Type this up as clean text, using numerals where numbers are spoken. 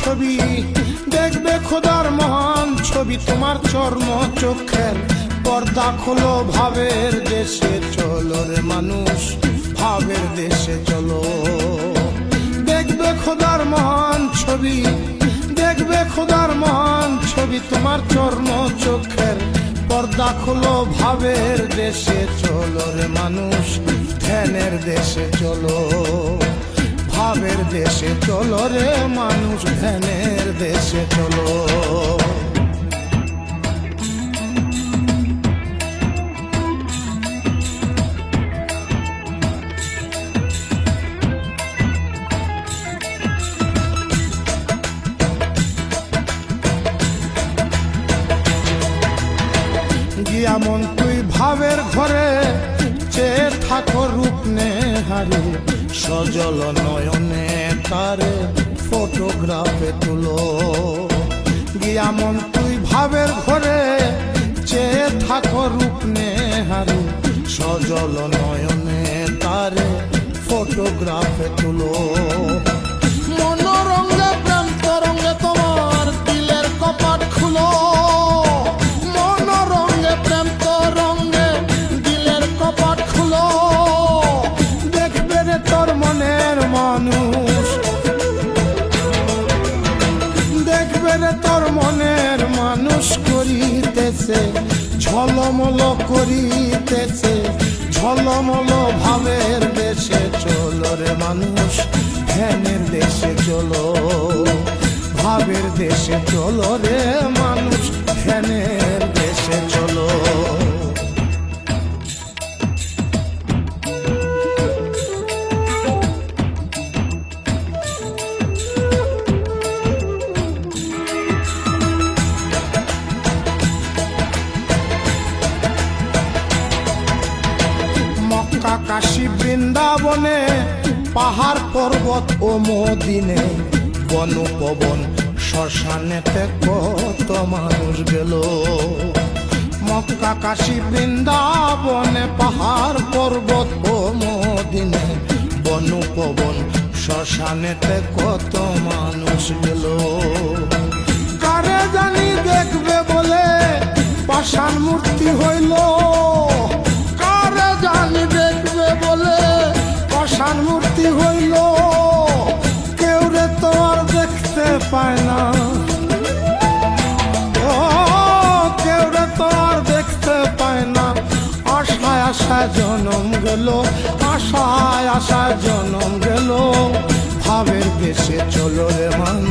ছবি, দেখবে খোদার মহান ছবি। তোমার চর্ম চোখের পর্দা খোলো, ভাবের দেশে চলো রে মানুষ, ভাবের দেশে চলো। দেখবে খোদার মহান ছবি, দেখবে খোদার মহান ছবি। তোমার চর্ম চোখের পর্দা খোলো, ভাবের দেশে চলো রে মানুষ, ধ্যানের দেশে চলো। ভাবের দেশে চলো রে মানুষ, ধ্যানের দেশে চলো। গিয়া মন তুই ভাবের ঘরে, চেয়ে থাকো রূপ নেহারে। সজল নয়নে তারে ফটোগ্রাফে তুলো। গিয়া মন তুই ভাবের ঘরে, চেয়ে থাকো রূপ নেহারে। সজল নয়নে তারে ফটোগ্রাফে তুলো। মনোরঙ্গে প্রেম তরঙ্গে তোমার দিলের কপাট খুলো। মনোরঙ্গে প্রেম তরঙ্গে দিলের কপাট খুলো। দেখবে রে তোর মনের মানুষ, দেখবে রে তোর মনের মানুষ করিতেছে ঝলমল করিতেছে। ঝলমল ভাবের দেশে চলো রে মানুষ, ধ্যানের দেশে চলো। ভাবের দেশে চলো রে মানুষ, ধ্যানের দেশে চলো। মক্কা কাশী বৃন্দাবনে, পাহাড় পর্বত ও মদিনে, বন পবন শ্মশানেতে কত মানুষ গেল। মক্কা কাশী বৃন্দাবনে, পাহাড় পর্বত ও মদিনে, বন পবন শ্মশানেতে কত মানুষ গেল। কারে জানি দেখবে বলে পাষাণ মূর্তি হইল। কারে জানি দেখবে বলে পাষাণ মূর্তি হইল। কেউ রে তো আর দেখতে পায় না, ও কেউ রে তো আর দেখতে পায় না। আশায় আশায় জনম গেল, আশায় আশায় জনম গেল। ভাবের দেশে চলো রে মানুষ,